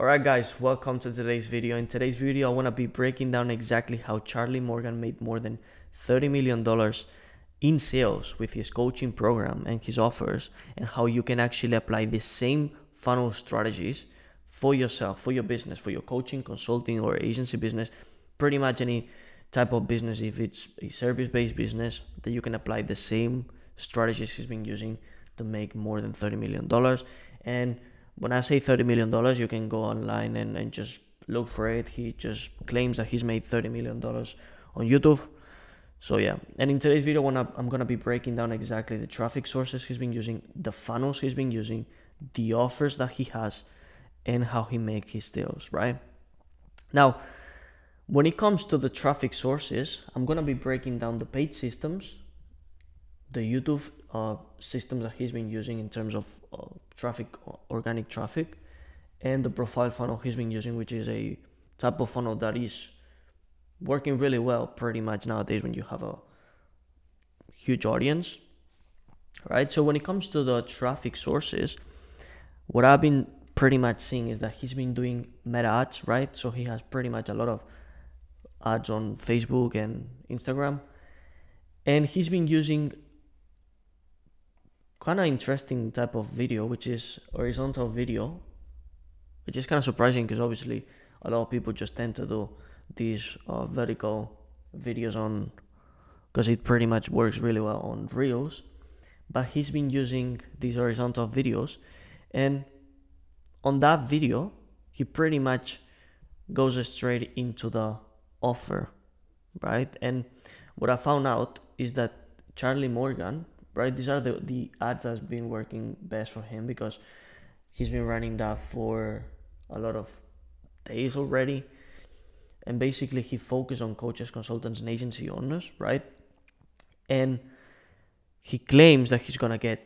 Alright guys, welcome to today's video. In today's video, I want to be breaking down exactly how Charlie Morgan made more than $30 million in sales with his coaching program and his offers, and how you can actually apply the same funnel strategies for yourself, for your business, for your coaching, consulting, or agency business, pretty much any type of business. If it's a service-based business, that you can apply the same strategies he's been using to make more than $30 million. And when I say $30 million, you can go online and just look for it. He just claims that he's made $30 million on YouTube. So yeah, and in today's video, I'm gonna be breaking down exactly the traffic sources he's been using, the funnels he's been using, the offers that he has, and how he makes his deals, right? Now, when it comes to the traffic sources, I'm gonna be breaking down the paid systems, the YouTube systems that he's been using in terms of traffic, organic traffic, and the profile funnel he's been using, which is a type of funnel that is working really well pretty much nowadays when you have a huge audience, right? So when it comes to the traffic sources, what I've been pretty much seeing is that he's been doing meta ads, right? So he has pretty much a lot of ads on Facebook and Instagram, and he's been using kind of interesting type of video, which is horizontal video, which is kind of surprising because obviously a lot of people just tend to do these vertical videos on, because it pretty much works really well on Reels. But he's been using these horizontal videos, and on that video he pretty much goes straight into the offer, right? And what I found out is that Charlie Morgan, right, these are the ads that's been working best for him, because he's been running that for a lot of days already. And basically he focused on coaches, consultants, and agency owners, right? And he claims that he's gonna get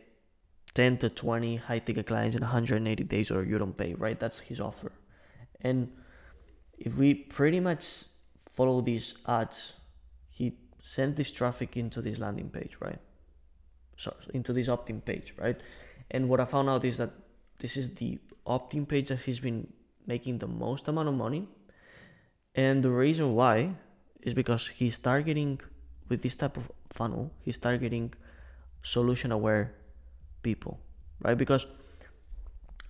10 to 20 high ticket clients in 180 days, or you don't pay, right? That's his offer. And if we pretty much follow these ads, he sent this traffic into this landing page, right? So into this opt-in page, right? And what I found out is that this is the opt-in page that he's been making the most amount of money. And the reason why is because he's targeting, with this type of funnel, he's targeting solution aware people, right? Because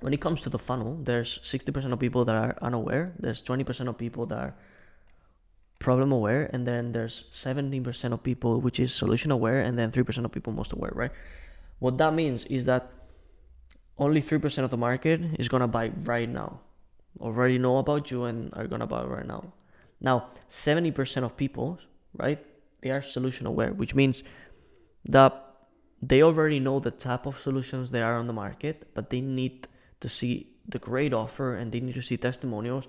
when it comes to the funnel, there's 60% of people that are unaware, there's 20% of people that are problem aware, and then there's 17% of people which is solution aware, and then 3% of people most aware, right? What that means is that only 3% of the market is gonna buy right now, already know about you and are gonna buy right now. Now 70% of people, right, they are solution aware, which means that they already know the type of solutions there are on the market, but they need to see the great offer and they need to see testimonials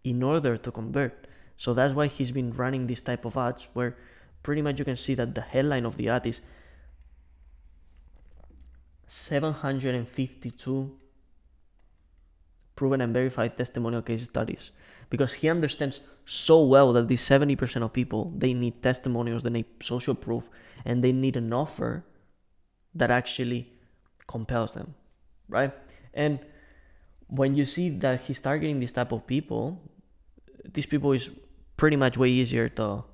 in order to convert. So that's why he's been running this type of ads, where pretty much you can see that the headline of the ad is 752 proven and verified testimonial case studies, because he understands so well that these 70% of people, they need testimonials, they need social proof, and they need an offer that actually compels them, right? And when you see that he's targeting this type of people, these people is pretty much way easier to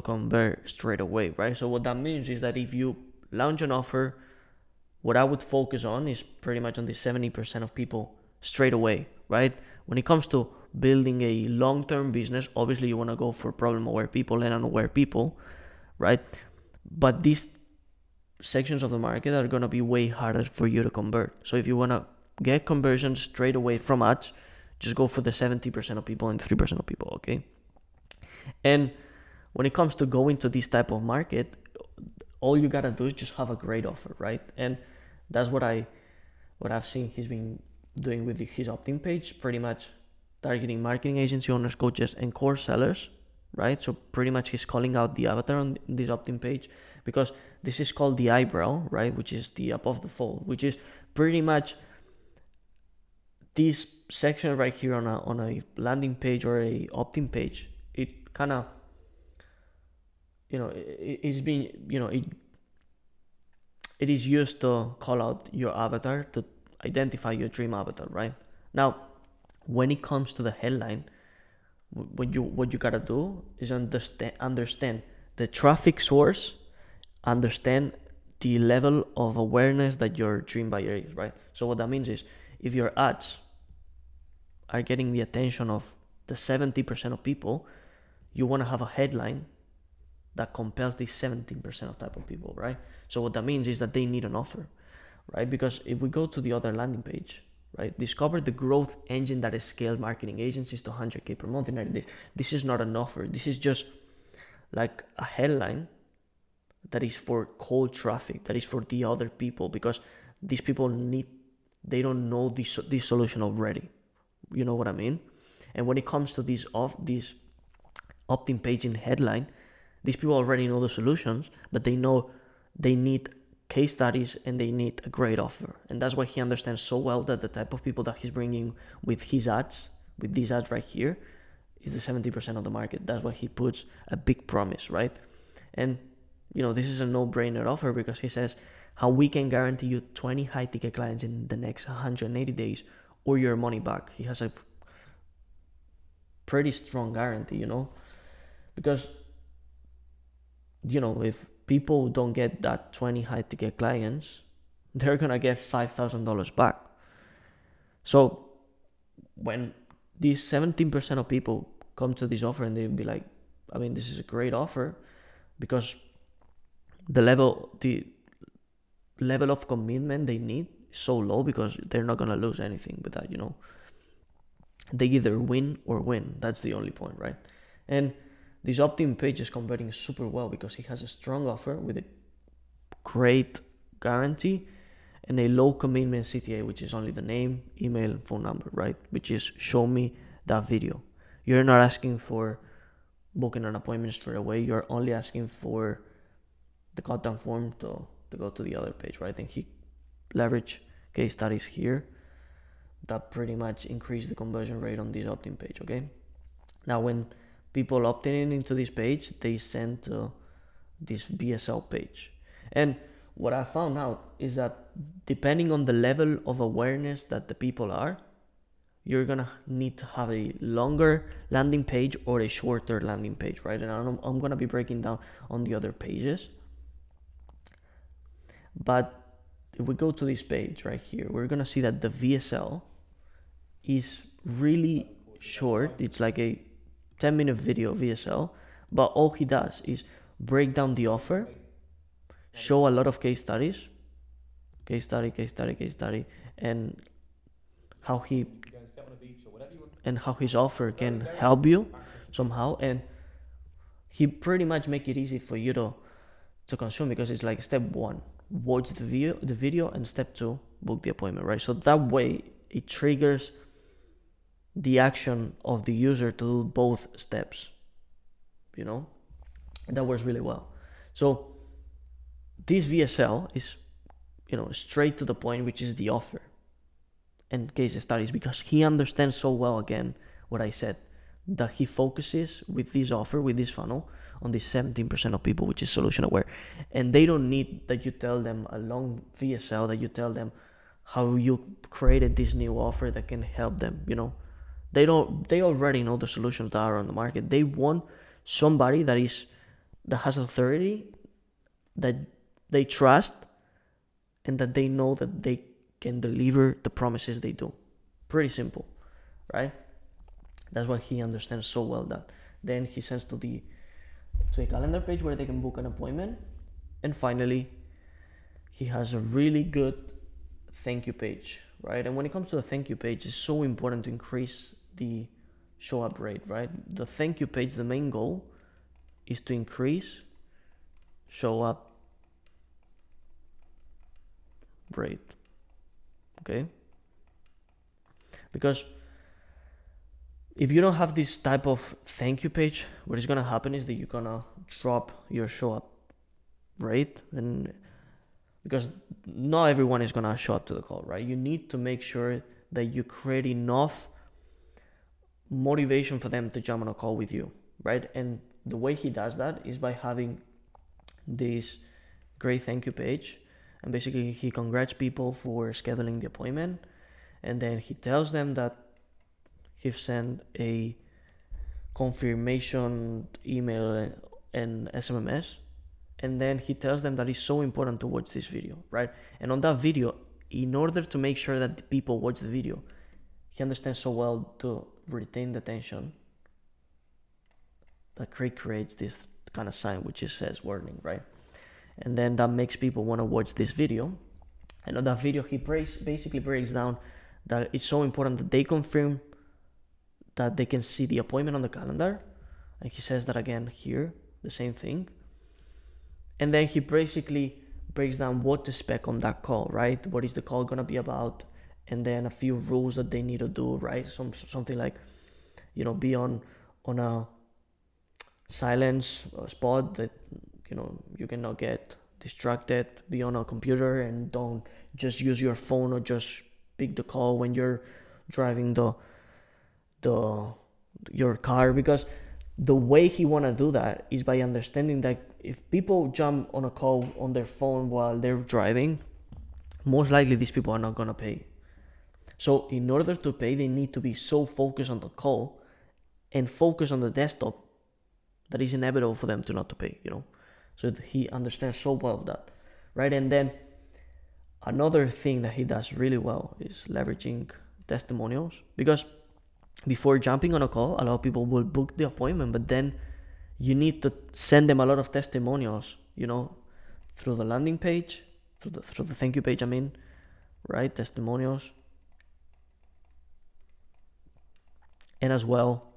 convert straight away, right? So what that means is that if you launch an offer, what I would focus on is pretty much on the 70% of people straight away, right? When it comes to building a long-term business, obviously you want to go for problem-aware people and unaware people, right? But these sections of the market are going to be way harder for you to convert. So if you want to get conversions straight away from ads, just go for the 70% of people and 3% of people, okay? And when it comes to going to this type of market, all you gotta do is just have a great offer, right? And that's what I've seen he's been doing with his opt-in page, pretty much targeting marketing agency owners, coaches, and course sellers, right? So pretty much he's calling out the avatar on this opt-in page, because this is called the eyebrow, right? Which is the above the fold, which is pretty much this section right here on a landing page or a opt-in page. It kind of, it's been, it is used to call out your avatar, to identify your dream avatar, right? Now, when it comes to the headline, what you gotta do is understand the traffic source, understand the level of awareness that your dream buyer is, right? So what that means is, if your ads are getting the attention of the 70% of people, you want to have a headline that compels this 17% of type of people, right? So what that means is that they need an offer, right? Because if we go to the other landing page, right, discover the growth engine that scales marketing agencies to 100K per month in 90 days. This is not an offer. This is just like a headline that is for cold traffic, that is for the other people, because these people they don't know this solution already. You know what I mean? And when it comes to this opt-in page in headline, these people already know the solutions, but they know they need case studies and they need a great offer. And that's why he understands so well that the type of people that he's bringing with his ads, with these ads right here, is the 70% of the market. That's why he puts a big promise, right? And this is a no-brainer offer, because he says how we can guarantee you 20 high-ticket clients in the next 180 days or your money back. He has a pretty strong guarantee, because if people don't get that 20 high-ticket clients, they're gonna get $5,000 back. So when these 17% of people come to this offer and they'll be like, I mean, this is a great offer, because the level of commitment they need is so low, because they're not gonna lose anything with that. They either win or win. That's the only point, right? And this opt-in page is converting super well, because he has a strong offer with a great guarantee and a low commitment CTA, which is only the name, email, and phone number, right? Which is show me that video. You're not asking for booking an appointment straight away. You're only asking for the contact form to go to the other page, right? And he leverage case studies here that pretty much increase the conversion rate on this opt-in page, okay? Now, when people opt in into this page, they send to this VSL page. And what I found out is that depending on the level of awareness that the people are, you're gonna need to have a longer landing page or a shorter landing page, right? And I'm gonna be breaking down on the other pages. But if we go to this page right here, we're gonna see that the VSL is really short. It's like a 10-minute video VSL, but all he does is break down the offer, show a lot of case studies, and how his offer can help you somehow. And he pretty much make it easy for you to consume, because it's like step 1, watch the video, and step 2, book the appointment, right? So that way it triggers the action of the user to do both steps. That works really well. So this VSL is straight to the point, which is the offer and case studies, because he understands so well, again, what I said, that he focuses with this offer, with this funnel, on the 17% of people, which is solution aware. And they don't need that you tell them a long VSL, that you tell them how you created this new offer that can help them. They already know the solutions that are on the market. They want somebody that has authority, that they trust, and that they know that they can deliver the promises they do. Pretty simple, right? That's why he understands so well that. Then he sends to a calendar page where they can book an appointment. And finally, he has a really good thank you page, right? And when it comes to the thank you page, it's so important to increase the show up rate, right? The thank you page, the main goal is to increase show up rate, okay? Because if you don't have this type of thank you page, what is gonna happen is that you're gonna drop your show up rate, and because not everyone is gonna show up to the call, right? You need to make sure that you create enough motivation for them to jump on a call with you, right? And the way he does that is by having this great thank you page, and basically he congrats people for scheduling the appointment, and then he tells them that he sent a confirmation email and SMS, and then he tells them that it's so important to watch this video, right? And on that video, in order to make sure that the people watch the video, he understands so well to retain the attention that creates this kind of sign which is says warning, right? And then that makes people want to watch this video. And on that video, he basically breaks down that it's so important that they confirm that they can see the appointment on the calendar. And he says that again here, the same thing. And then he basically breaks down what to expect on that call, right? What is the call gonna be about? And then a few rules that they need to do, right? Something like, be on a silence spot that you cannot get distracted, be on a computer, and don't just use your phone or just pick the call when you're driving your car, because the way he want to do that is by understanding that if people jump on a call on their phone while they're driving, most likely these people are not going to pay. So in order to pay, they need to be so focused on the call and focus on the desktop that is inevitable for them to not to pay, So he understands so well that, right? And then another thing that he does really well is leveraging testimonials, because before jumping on a call, a lot of people will book the appointment, but then you need to send them a lot of testimonials, through the landing page, through the thank you page, right? Testimonials. And as well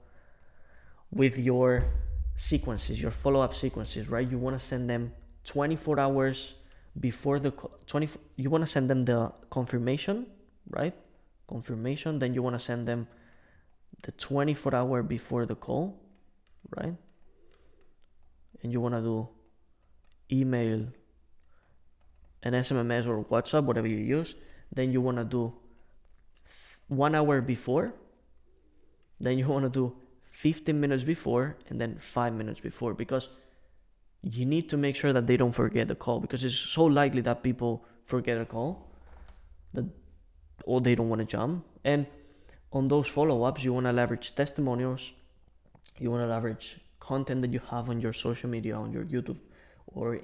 with your sequences, your follow-up sequences, right? You want to send them 24 hours before you want to send them the confirmation, right? Confirmation. Then you want to send them the 24-hour before the call, right? And you want to do email and SMS or WhatsApp, whatever you use. Then you want to do 1 hour before. Then you want to do 15 minutes before, and then 5 minutes before, because you need to make sure that they don't forget the call, because it's so likely that people forget a call or they don't want to jump. And on those follow-ups, you want to leverage testimonials, you want to leverage content that you have on your social media, on your YouTube or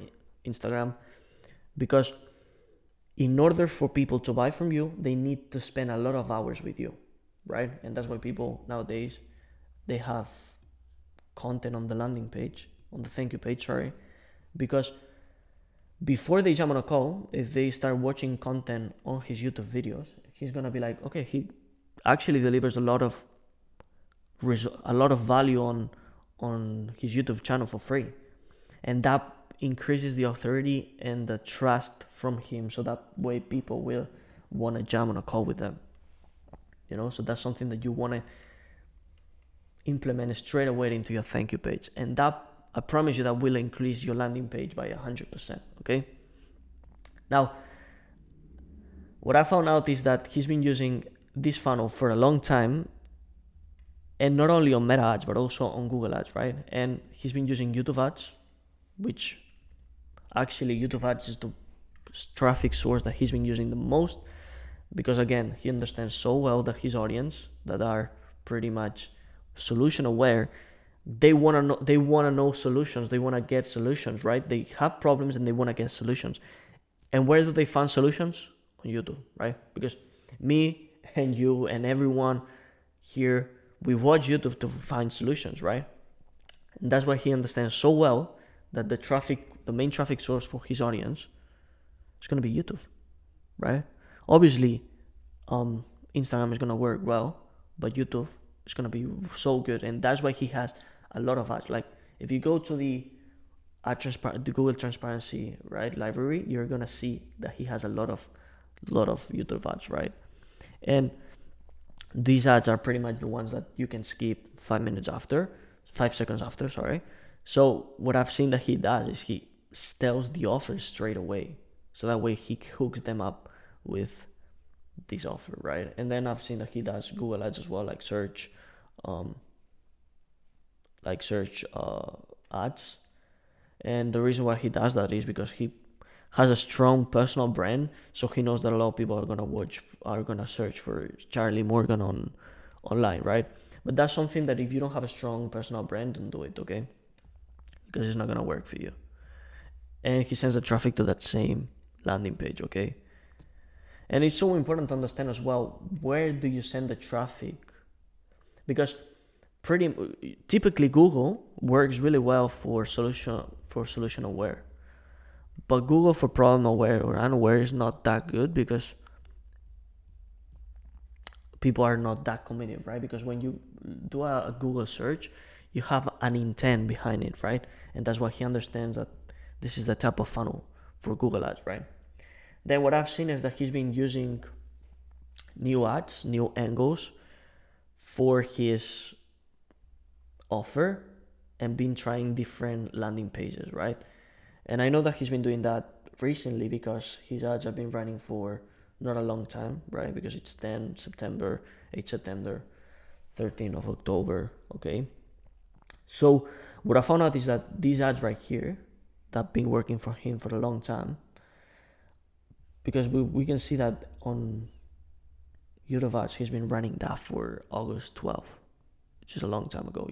Instagram, because in order for people to buy from you, they need to spend a lot of hours with you, right? And that's why people nowadays, they have content on the landing page, on the thank you page, because before they jump on a call, if they start watching content on his YouTube videos, he's gonna be like, okay, he actually delivers a lot of value on his YouTube channel for free, and that increases the authority and the trust from him, so that way people will want to jump on a call with them, so that's something that you want to implement straight away into your thank you page, and that, I promise you, that will increase your landing page by 100%. Okay, now what I found out is that he's been using this funnel for a long time, and not only on Meta ads but also on Google ads, right? And he's been using YouTube ads, which actually YouTube ads is the traffic source that he's been using the most, because again, he understands so well that his audience, that are pretty much solution aware, they want to know solutions, they want to get solutions, right? They have problems and they want to get solutions. And where do they find solutions? On YouTube, right? Because me and you and everyone here, we watch YouTube to find solutions, right? And that's why he understands so well that the main traffic source for his audience is going to be YouTube, right? Obviously, Instagram is going to work well, but YouTube is going to be so good, and that's why he has a lot of ads. Like if you go to the Google Transparency, right, library, you're going to see that he has a lot of YouTube ads, right? And these ads are pretty much the ones that you can skip 5 seconds after, sorry. So what I've seen that he does is he tells the offer straight away, so that way he hooks them up with this offer, right? And then I've seen that he does Google ads as well, like search ads. And the reason why he does that is because he has a strong personal brand, so he knows that a lot of people are gonna search for Charlie Morgan online, right? But that's something that if you don't have a strong personal brand, don't do it, okay? Because it's not gonna work for you. And he sends the traffic to that same landing page, okay? And it's so important to understand as well, where do you send the traffic? Because typically Google works really well for solution aware, but Google for problem aware or unaware is not that good because people are not that committed, right? Because when you do a Google search, you have an intent behind it, right? And that's why he understands that this is the type of funnel for Google Ads, right? Then what I've seen is that he's been using new ads, new angles for his offer and been trying different landing pages, right? And I know that he's been doing that recently because his ads have been running for not a long time, right? Because it's 10 September, 8 September, 13th of October, okay? So what I found out is that these ads right here that have been working for him for a long time, because we can see that on YouTube ads, he's been running that for August 12th, which is a long time ago,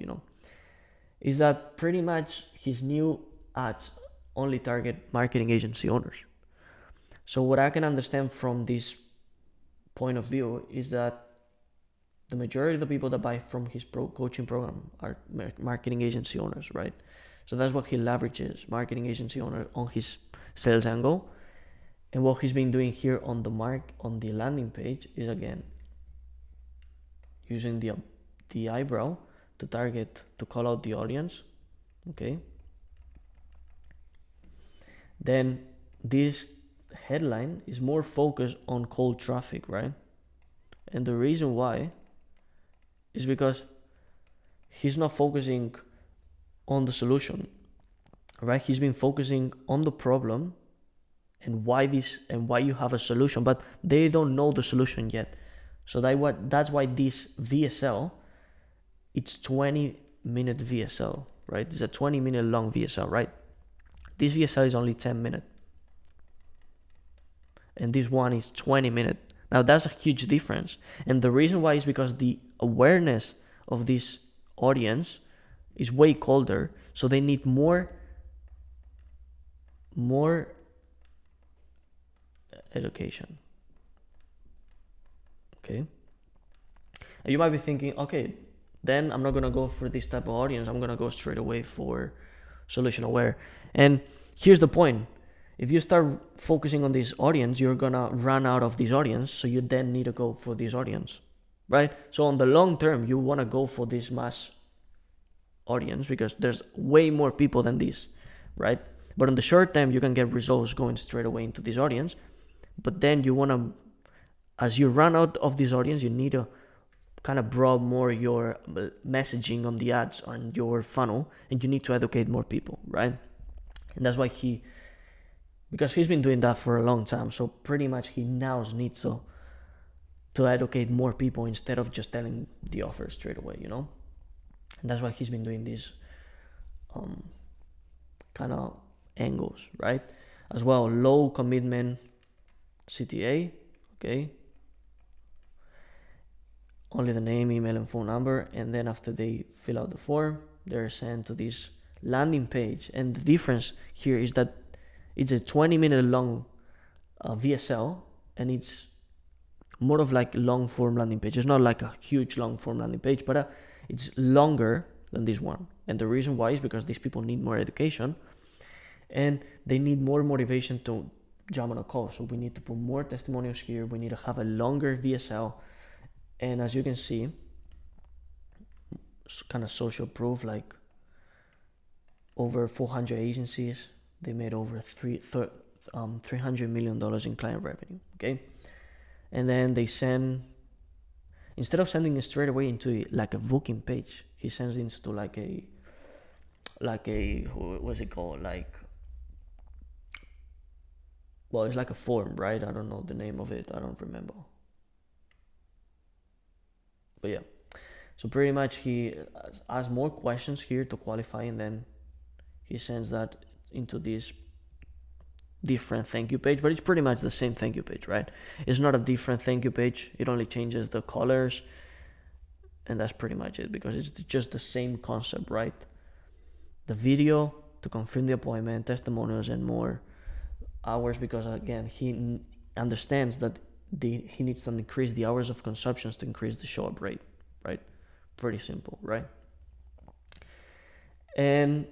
is that pretty much his new ads only target marketing agency owners. So what I can understand from this point of view is that the majority of the people that buy from his coaching program are marketing agency owners, right? So that's what he leverages, marketing agency owner on his sales angle. And what he's been doing here on the landing page is again using the eyebrow to call out the audience, okay? Then this headline is more focused on cold traffic, right? And the reason why is because he's not focusing on the solution, right? He's been focusing on the problem and why you have a solution, but they don't know the solution yet. So that's why this VSL, it's 20-minute VSL, right? It's a 20-minute long VSL, right? This VSL is only 10 minutes. And this one is 20 minutes. Now that's a huge difference. And the reason why is because the awareness of this audience is way colder. So they need more education. Okay. And you might be thinking, okay, then I'm not gonna go for this type of audience. I'm gonna go straight away for solution aware. And here's the point. If you start focusing on this audience, you're gonna run out of this audience. So you then need to go for this audience, right? So on the long term, you wanna go for this mass audience because there's way more people than this, right? But on the short term, you can get results going straight away into this audience. But then you wanna, as you run out of this audience, you need to kind of broaden more your messaging on the ads on your funnel, and you need to educate more people, right? And that's why because he's been doing that for a long time, so pretty much he now needs to educate more people instead of just telling the offer straight away, And that's why he's been doing these kind of angles, right? As well, low commitment CTA, okay? Only the name, email, and phone number, and then after they fill out the form, they're sent to this landing page. And the difference here is that it's a 20-minute long VSL, and it's more of like long form landing page. It's not like a huge long form landing page, but it's longer than this one. And the reason why is because these people need more education and they need more motivation to jump on a call. So we need to put more testimonials here. We need to have a longer VSL. And as you can see, kind of social proof, like over 400 agencies, they made over $300 million in client revenue, okay? And then they send, instead of sending it straight away into like a booking page, he sends it to like a, what's it called? Well, it's like a form, right? I don't know the name of it. I don't remember. But yeah, so pretty much he asks more questions here to qualify, and then he sends that into this different thank you page, but it's pretty much the same thank you page, right? It's not a different thank you page. It only changes the colors And that's pretty much it, because it's just the same concept, right? The video to confirm the appointment, testimonials, and more hours, because again, he understands that he needs to increase the hours of consumptions to increase the show up rate, right? Pretty simple, right? And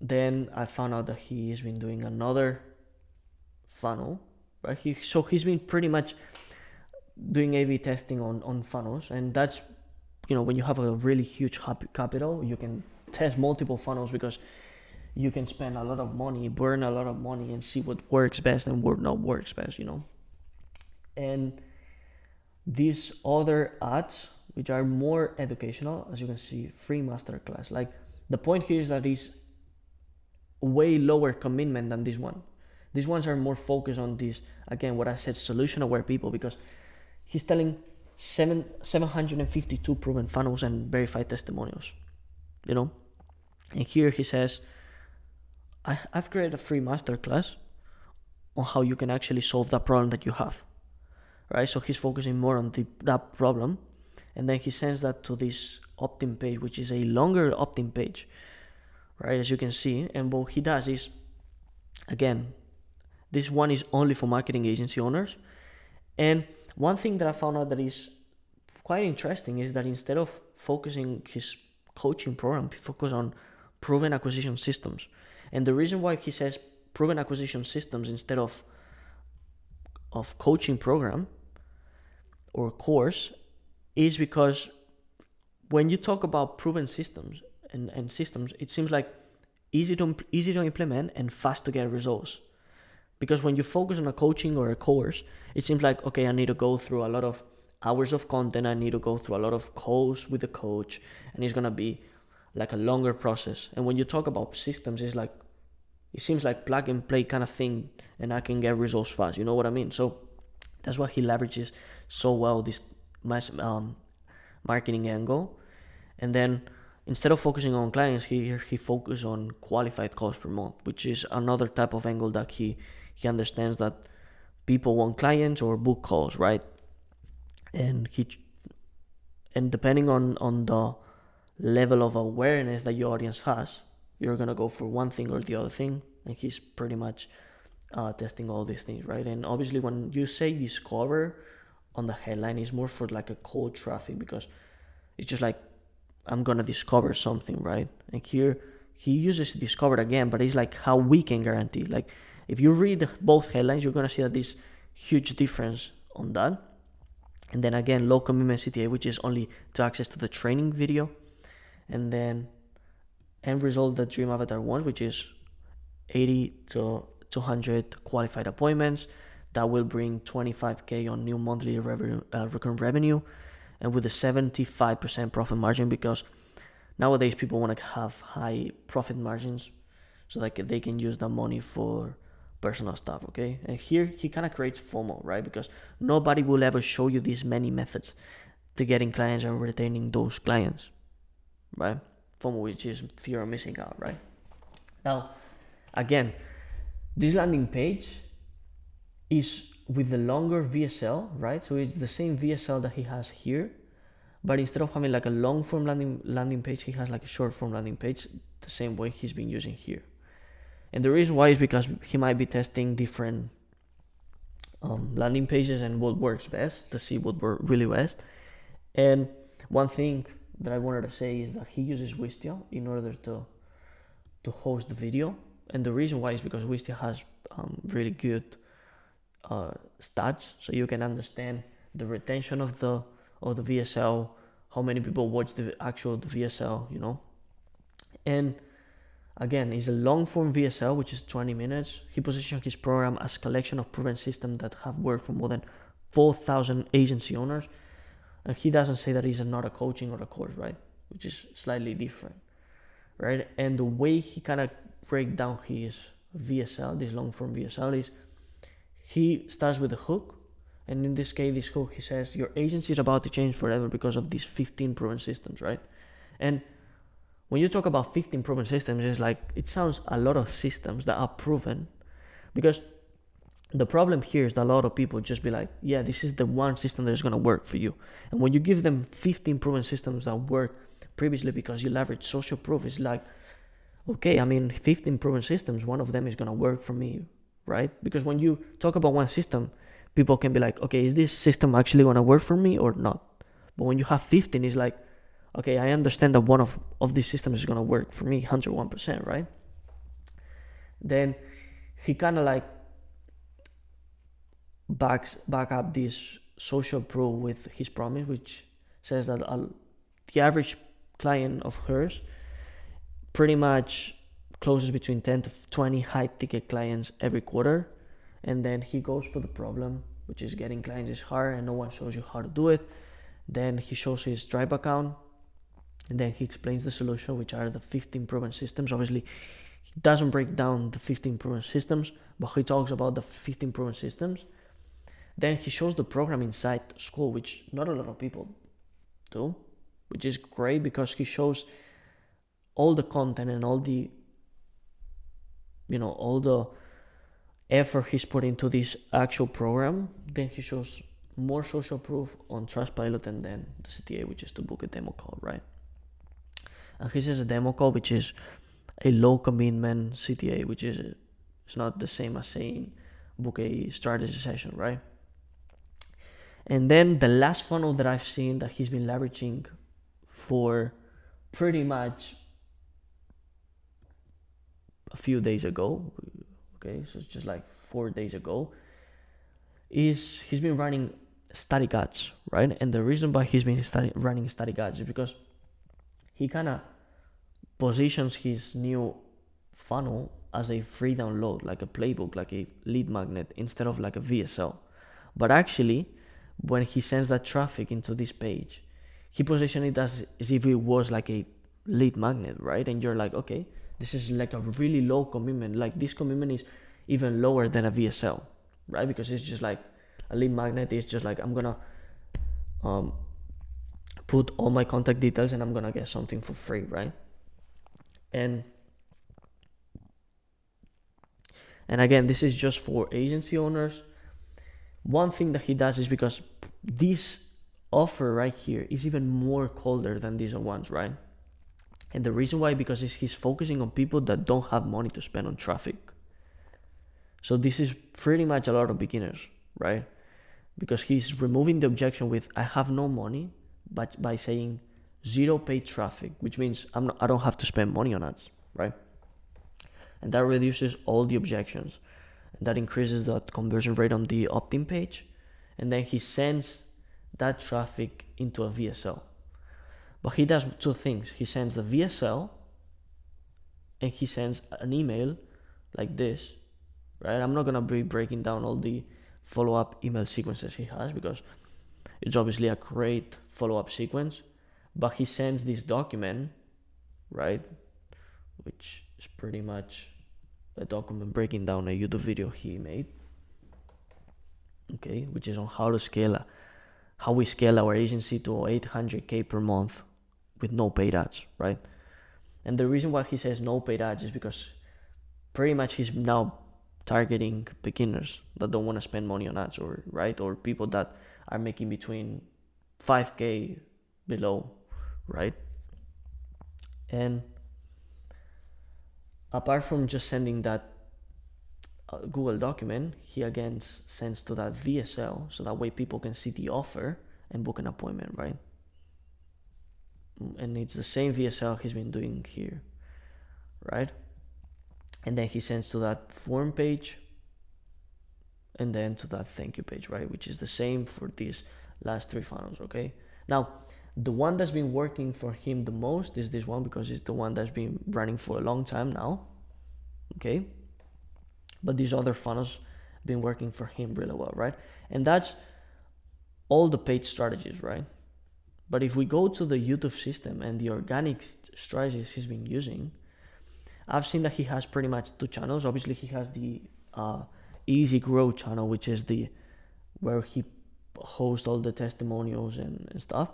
then I found out that he's been doing another funnel, right? He's been pretty much doing A/B testing on funnels, and that's, when you have a really huge capital, you can test multiple funnels, because you can spend a lot of money, burn a lot of money, and see what works best and what not works best, And these other ads, which are more educational, as you can see, free masterclass. Like, the point here is that it's way lower commitment than this one. These ones are more focused on this, again, what I said, solution aware people, because he's telling 752 proven funnels and verified testimonials, And here he says, I've created a free masterclass on how you can actually solve that problem that you have, right? So he's focusing more on that problem, and then he sends that to this opt-in page, which is a longer opt-in page, right? As you can see, and what he does is, again, this one is only for marketing agency owners. And one thing that I found out that is quite interesting is that instead of focusing his coaching program, he focuses on proven acquisition systems. And the reason why he says proven acquisition systems instead of coaching program or course is because when you talk about proven systems and systems, it seems like easy to implement and fast to get results. Because when you focus on a coaching or a course, it seems like, okay, I need to go through a lot of hours of content, I need to go through a lot of calls with the coach, and it's gonna be like a longer process. And when you talk about systems, it seems like plug and play kind of thing, and I can get results fast. You know what I mean? So that's why he leverages so well this marketing angle. And then instead of focusing on clients, he focuses on qualified calls per month, which is another type of angle that he understands that people want clients or book calls, right? And depending on the level of awareness that your audience has, you're gonna go for one thing or the other thing. And he's pretty much testing all these things, right? And obviously, when you say discover on the headline, it's more for like a cold traffic, because it's just like, I'm gonna discover something, right? And here he uses discover again, but it's like how we can guarantee. Like, if you read both headlines, you're gonna see that there's huge difference on that. And then again, low commitment CTA, which is only to access to the training video. And then end result that Dream Avatar wants, which is 80 to 200 qualified appointments. That will bring 25K on new monthly recurring revenue, and with a 75% profit margin, because nowadays people want to have high profit margins so that they can use that money for personal stuff, okay? And here he kind of creates FOMO, right? Because nobody will ever show you these many methods to getting clients and retaining those clients, right? FOMO, which is fear of missing out, right? Now, again, this landing page is with the longer VSL, right? So it's the same VSL that he has here, but instead of having like a long form landing page, he has like a short form landing page, the same way he's been using here. And the reason why is because he might be testing different landing pages and what works best to see what works really best. And one thing that I wanted to say is that he uses Wistia in order to host the video. And the reason why is because Wistia has really good stats, so you can understand the retention of the VSL, how many people watch the actual VSL, And again, it's a long form VSL, which is 20 minutes. He positions his program as a collection of proven systems that have worked for more than 4,000 agency owners. And he doesn't say that it's not a coaching or a course, right? Which is slightly different, right? And the way he kind of break down his VSL, this long form VSL, is he starts with a hook. And in this case, this hook, he says, your agency is about to change forever because of these 15 proven systems, right? And when you talk about 15 proven systems, it's like, it sounds a lot of systems that are proven, because The problem here is that a lot of people just be like, yeah, this is the one system that's going to work for you. And when you give them 15 proven systems that work previously because you leverage social proof, it's like, okay, I mean, 15 proven systems, one of them is going to work for me, right? Because when you talk about one system, people can be like, okay, is this system actually going to work for me or not? But when you have 15, it's like, okay, I understand that one of these systems is going to work for me 101%, right? Then he kind of like back up this social proof with his promise, which says that the average client of hers pretty much closes between 10 to 20 high ticket clients every quarter. And then he goes for the problem, which is getting clients is hard and no one shows you how to do it. Then he shows his Stripe account, and then he explains the solution, which are the 15 proven systems. Obviously, he doesn't break down the 15 proven systems, but he talks about the 15 proven systems. Then he shows the program inside school, which not a lot of people do, which is great because he shows all the content and all the, all the effort he's put into this actual program. Then he shows more social proof on Trustpilot and then the CTA, which is to book a demo call, right? And he says a demo call, which is a low commitment CTA, which is it's not the same as saying book a strategy session, right? And then the last funnel that I've seen that he's been leveraging for pretty much a few days ago, okay, so it's just like 4 days ago, is he's been running static ads, right? And the reason why he's been running static ads is because he kind of positions his new funnel as a free download, like a playbook, like a lead magnet, instead of like a VSL. But actually, when he sends that traffic into this page, he positions it as if it was like a lead magnet, right? And you're like, okay, this is like a really low commitment. Like this commitment is even lower than a VSL, right? Because it's just like a lead magnet is just like, I'm gonna put all my contact details and I'm gonna get something for free, right? And again, this is just for agency owners. One thing that he does is because this offer right here is even more colder than these ones, right? And the reason why, because he's focusing on people that don't have money to spend on traffic. So this is pretty much a lot of beginners, right? Because he's removing the objection with I have no money, but by saying zero paid traffic, which means I don't have to spend money on ads, right? And that reduces all the objections. And that increases the conversion rate on the opt-in page. And then he sends that traffic into a VSL. But he does two things. He sends the VSL and he sends an email like this, right? I'm not going to be breaking down all the follow-up email sequences he has because it's obviously a great follow-up sequence. But he sends this document, right? Which is pretty much a document breaking down a YouTube video he made, okay, which is on how we scale our agency to 800K per month with no paid ads, right? And the reason why he says no paid ads is because pretty much he's now targeting beginners that don't want to spend money on ads, or right, or people that are making between 5K below, right? And apart from just sending that Google document, he again sends to that VSL so that way people can see the offer and book an appointment, right? And it's the same VSL he's been doing here, right? And then he sends to that form page and then to that thank you page, right? Which is the same for these last three funnels, okay? Now, the one that's been working for him the most is this one because it's the one that's been running for a long time now, okay? But these other funnels been working for him really well, right? And that's all the paid strategies, right? But if we go to the YouTube system and the organic strategies he's been using, I've seen that he has pretty much two channels. Obviously, he has the Easy Grow channel, which is the where he hosts all the testimonials and stuff.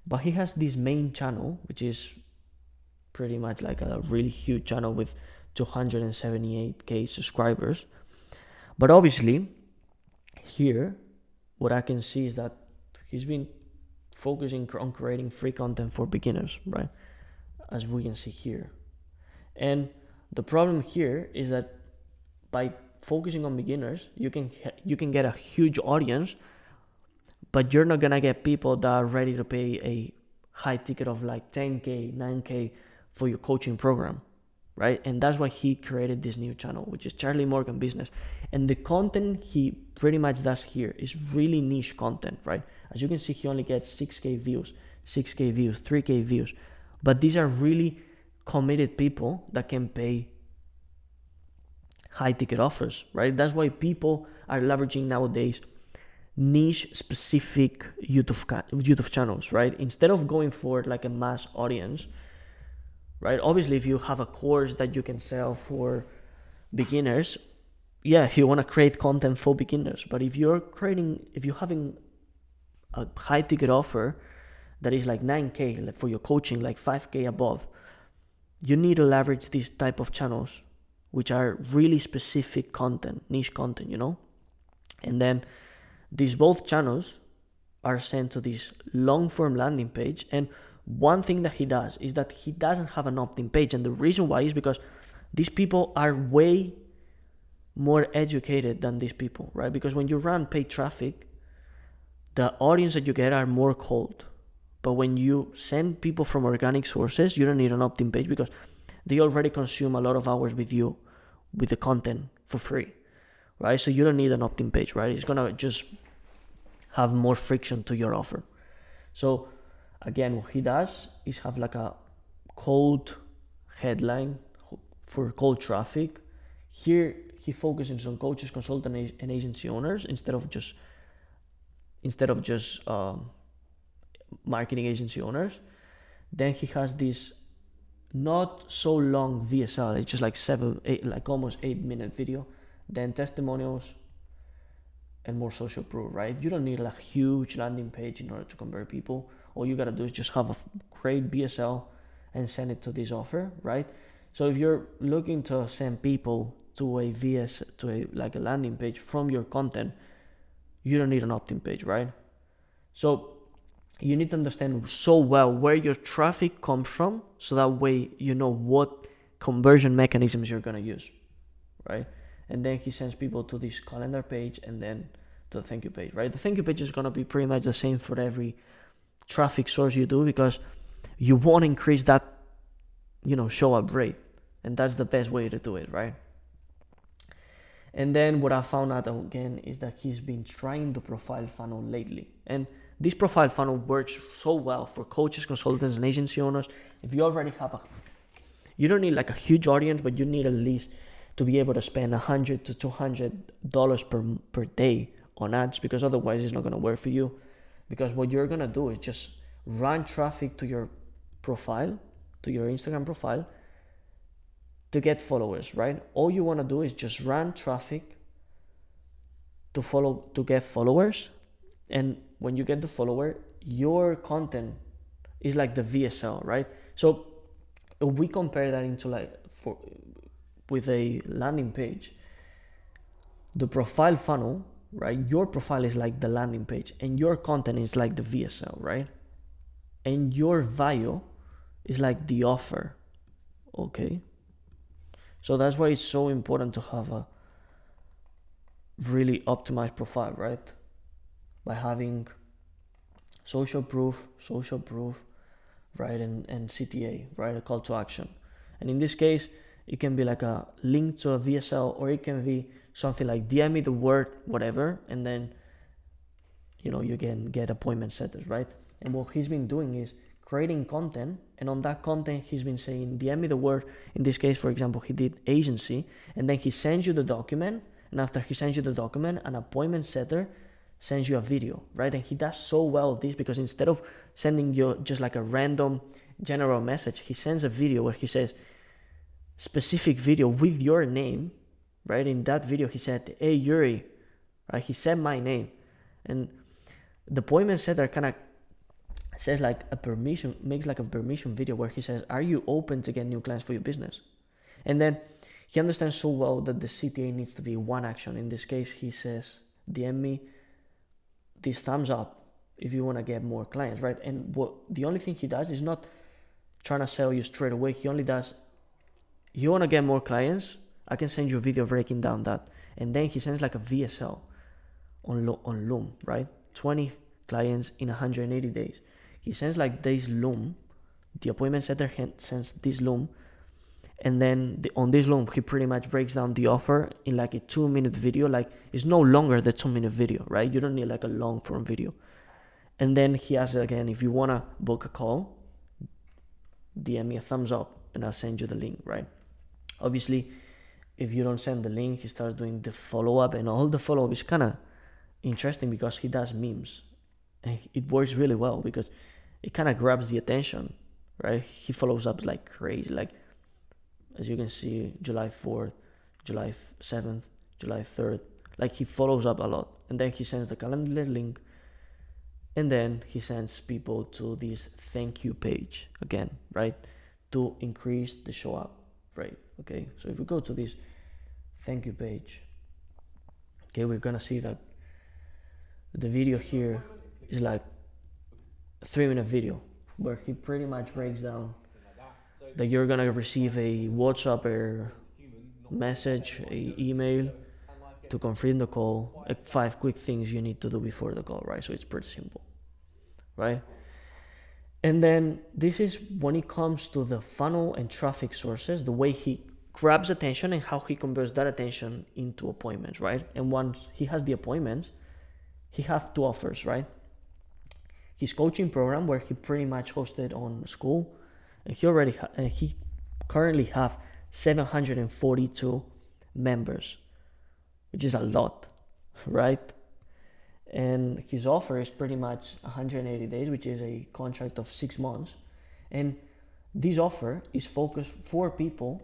But he has this main channel, which is pretty much like a really huge channel with 278K subscribers. But obviously here what I can see is that he's been focusing on creating free content for beginners, right? As we can see here. And the problem here is that by focusing on beginners, you can get a huge audience, but you're not gonna get people that are ready to pay a high ticket of like 10K, 9K for your coaching program, right? And that's why he created this new channel, which is Charlie Morgan Business. And the content he pretty much does here is really niche content, right? As you can see, he only gets 6K views, 6K views, 3K views. But these are really committed people that can pay high ticket offers, right? That's why people are leveraging nowadays niche specific YouTube channels, right? Instead of going for like a mass audience, right? Obviously, if you have a course that you can sell for beginners, yeah, you want to create content for beginners. But if you're having a high ticket offer that is like 9K for your coaching, like 5K above, you need to leverage these type of channels, which are really specific content, niche content, And then these both channels are sent to this long form landing page. And one thing that he does is that he doesn't have an opt-in page. And the reason why is because these people are way more educated than these people, right? Because when you run paid traffic, the audience that you get are more cold. But when you send people from organic sources, you don't need an opt-in page because they already consume a lot of hours with you with the content for free, right? So you don't need an opt-in page, right? It's gonna just have more friction to your offer. So again, what he does is have like a cold headline for cold traffic. Here he focuses on coaches, consultants, and agency owners instead of just marketing agency owners. Then he has this not so long VSL. It's just like almost 8-minute video. Then testimonials and more social proof, right? You don't need a huge landing page in order to convert people. All you gotta do is just have a great VSL and send it to this offer, right? So if you're looking to send people to a landing page from your content, you don't need an opt-in page, right? So you need to understand so well where your traffic comes from, so that way you know what conversion mechanisms you're gonna use, right? And then he sends people to this calendar page and then to the thank you page, right? The thank you page is gonna be pretty much the same for every traffic source you do because you want to increase that, show up rate, and that's the best way to do it, right? And then what I found out again is that he's been trying the profile funnel lately, and this profile funnel works so well for coaches, consultants, and agency owners. If you already have you don't need like a huge audience, but you need at least to be able to spend $100 to $200 per day on ads, because otherwise it's not going to work for you. Because what you're going to do is just run traffic to your profile, to your Instagram profile, to get followers, right? All you want to do is just run traffic to get followers. And when you get the follower, your content is like the VSL, right? So if we compare that into with a landing page, the profile funnel, right? Your profile is like the landing page and your content is like the VSL, right? And your bio is like the offer, okay? So that's why it's so important to have a really optimized profile, right? By having social proof, right? And CTA, right? A call to action. And in this case, it can be like a link to a VSL, or it can be something like DM me the word, whatever, and then, you can get appointment setters, right? And what he's been doing is creating content, and on that content, he's been saying, DM me the word. In this case, for example, he did agency, and then he sends you the document, and after he sends you the document, an appointment setter sends you a video, right? And he does so well with this because instead of sending you just like a random general message, he sends a video where he says, specific video with your name, right? In that video, he said, hey, Yuri, right? He said my name. And the appointment setter kind of says makes like a permission video where he says, are you open to get new clients for your business? And then he understands so well that the CTA needs to be one action. In this case, he says, DM me this thumbs up if you want to get more clients, right? And what the only thing he does is not trying to sell you straight away. He only does, you want to get more clients? I can send you a video breaking down that. And then he sends like a VSL on Loom, right? 20 clients in 180 days. He sends like this Loom, the appointment setter sends this Loom, and then on this Loom, he pretty much breaks down the offer in like a 2-minute video. Like, it's no longer the 2-minute video, right? You don't need like a long form video. And then he asks again, if you want to book a call, DM me a thumbs up and I'll send you the link, right? Obviously, if you don't send the link, he starts doing the follow-up, and all the follow-up is kind of interesting because he does memes, and it works really well because it kind of grabs the attention, right? He follows up like crazy, like as you can see, July 4th, July 7th, July 3rd, like he follows up a lot, and then he sends the calendar link, and then he sends people to this thank you page again, right, to increase the show up rate. Okay, so if we go to this thank you page, okay, we're gonna see that the video here is like a 3-minute video where he pretty much breaks down that you're gonna receive a WhatsApp or message, a email to confirm the call, like 5 quick things you need to do before the call, right? So it's pretty simple, right? And then this is when it comes to the funnel and traffic sources, the way he grabs attention and how he converts that attention into appointments, right? And once he has the appointments, he has 2 offers, right? His coaching program, where he pretty much hosted on school, and he currently have 742 members, which is a lot, right? And his offer is pretty much 180 days, which is a contract of 6 months. And this offer is focused for people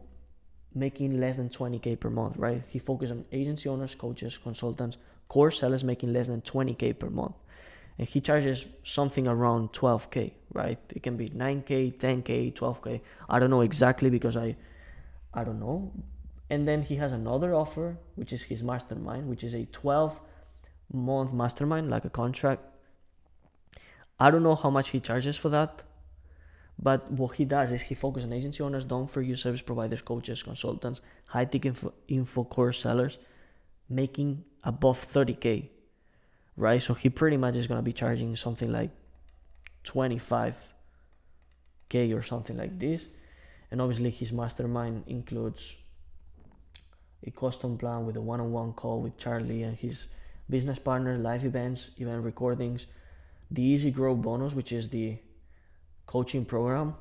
making less than 20K per month, right? He focuses on agency owners, coaches, consultants, core sellers making less than 20K per month. And he charges something around 12K, right? It can be 9K, 10K, 12K. I don't know exactly because I don't know. And then he has another offer, which is his mastermind, which is a 12-month mastermind, like a contract. I don't know how much he charges for that, but what he does is he focuses on agency owners, done for you service providers, coaches, consultants, high ticket info core sellers, making above 30K, right? So he pretty much is going to be charging something like 25K or something like this. And obviously his mastermind includes a custom plan with a one-on-one call with Charlie and his business partner, live events, event recordings, the Easy Grow bonus, which is the coaching program,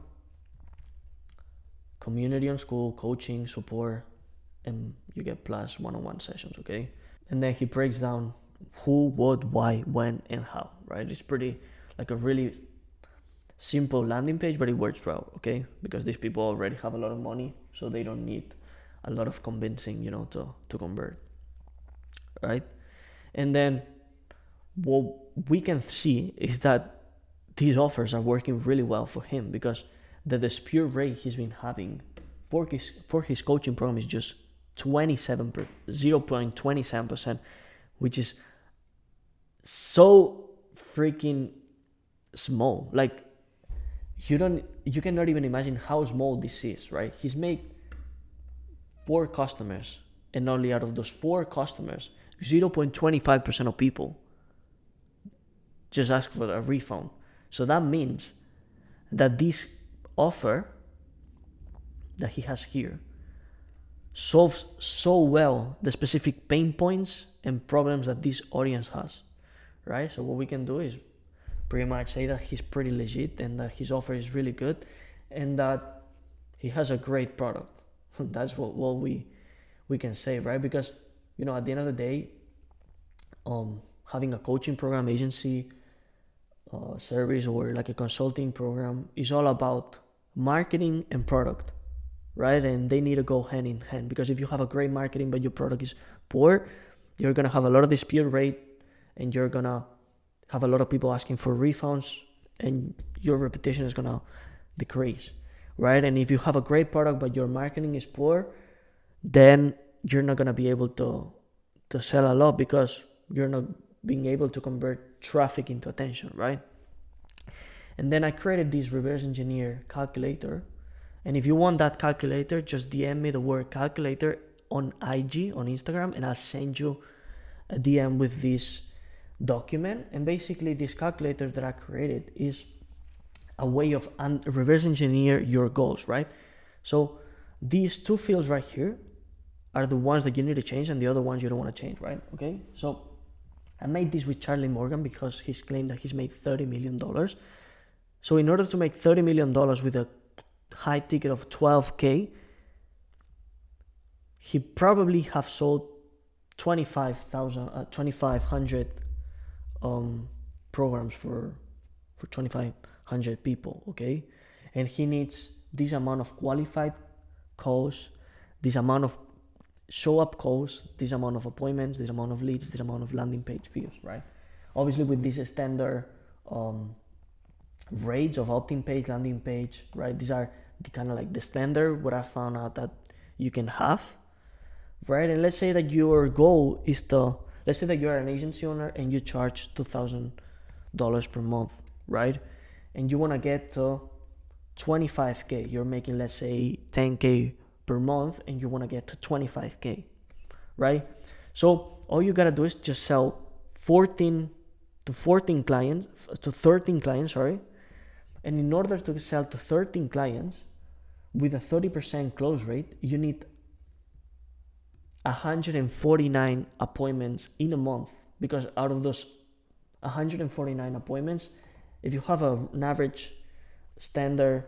community on school, coaching, support, and you get plus one-on-one sessions, okay? And then he breaks down who, what, why, when, and how, right? It's pretty like a really simple landing page, but it works well, okay? Because these people already have a lot of money, so they don't need a lot of convincing, to convert, right? And then what we can see is that these offers are working really well for him because the dispute rate he's been having for his coaching program is just 0.27%, which is so freaking small. Like you cannot even imagine how small this is, right? He's made 4 customers, and only out of those 4 customers, 0.25% of people just ask for a refund. So that means that this offer that he has here solves so well the specific pain points and problems that this audience has, right? So what we can do is pretty much say that he's pretty legit and that his offer is really good and that he has a great product. That's what we can say, right? Because at the end of the day, having a coaching program, agency, service, or like a consulting program is all about marketing and product, right? And they need to go hand in hand, because if you have a great marketing but your product is poor, you're gonna have a lot of dispute rate and you're gonna have a lot of people asking for refunds and your reputation is gonna decrease, right? And if you have a great product but your marketing is poor, then you're not gonna be able to sell a lot because you're not being able to convert traffic into attention, right? And then I created this reverse engineer calculator. And if you want that calculator, just DM me the word calculator on IG, on Instagram, and I'll send you a DM with this document. And basically this calculator that I created is a way of reverse engineer your goals, right? So these two fields right here are the ones that you need to change, and the other ones you don't want to change, right? Okay, so I made this with Charlie Morgan because he's claimed that he's made $30 million. So in order to make $30 million with a high ticket of 12K, he probably have sold 2,500 programs for 2,500 people, okay? And he needs this amount of qualified calls, this amount of show-up calls, this amount of appointments, this amount of leads, this amount of landing page views, right? Obviously with this standard rates of opt-in page, landing page, right? These are the kind of like the standard what I found out that you can have, right? And let's say that your goal is to, let's say that you're an agency owner and you charge $2,000 per month, right? And you want to get to 25K. You're making, let's say, 10K per month and you want to get to 25K, right? So all you got to do is just sell 13 clients, sorry. And in order to sell to 13 clients with a 30% close rate, you need 149 appointments in a month, because out of those 149 appointments, if you have an average standard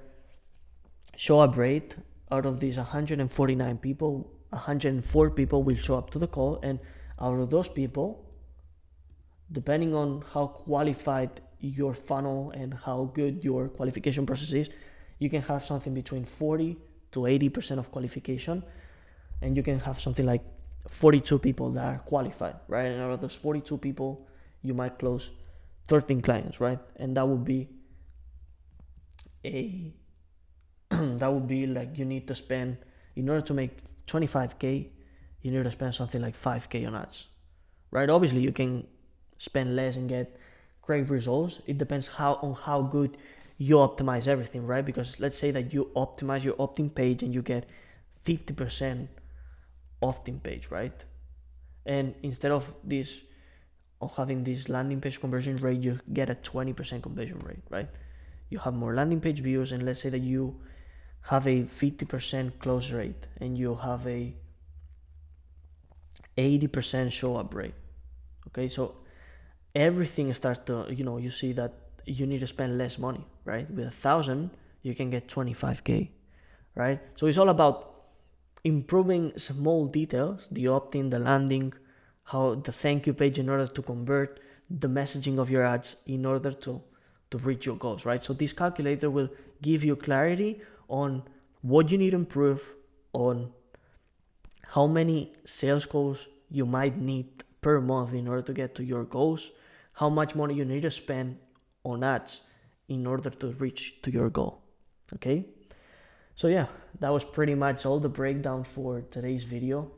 show-up rate, out of these 149 people, 104 people will show up to the call, and out of those people, depending on how qualified your funnel and how good your qualification process is, you can have something between 40 to 80% of qualification, and you can have something like 42 people that are qualified, right? And out of those 42 people, you might close 13 clients, right? And that would be that would be like, you need to spend, in order to make 25K, you need to spend something like 5K on ads, right? Obviously you can spend less and get great results. It depends on how good you optimize everything, right? Because let's say that you optimize your opt-in page and you get 50% opt-in page, right? And instead of having this landing page conversion rate, you get a 20% conversion rate, right? You have more landing page views, and let's say that you have a 50% close rate and you have a 80% show up rate. Okay, so everything starts to, you see that you need to spend less money, right? With 1,000, you can get 25K, right? So it's all about improving small details, the opt-in, the landing, how the thank you page, in order to convert the messaging of your ads in order to reach your goals, right? So this calculator will give you clarity on what you need to improve, on how many sales calls you might need per month in order to get to your goals, how much money you need to spend on ads in order to reach to your goal, okay? So yeah, that was pretty much all the breakdown for today's video.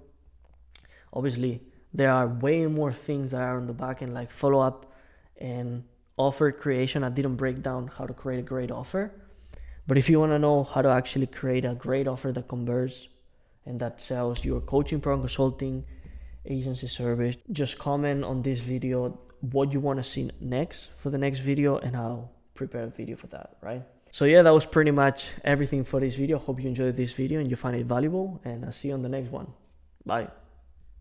Obviously, there are way more things that are on the back end, like follow-up and offer creation. I didn't break down how to create a great offer. But if you want to know how to actually create a great offer that converts and that sells your coaching program, consulting, agency service, just comment on this video what you want to see next for the next video, and I'll prepare a video for that, right? So yeah, that was pretty much everything for this video. Hope you enjoyed this video and you find it valuable, and I'll see you on the next one. Bye.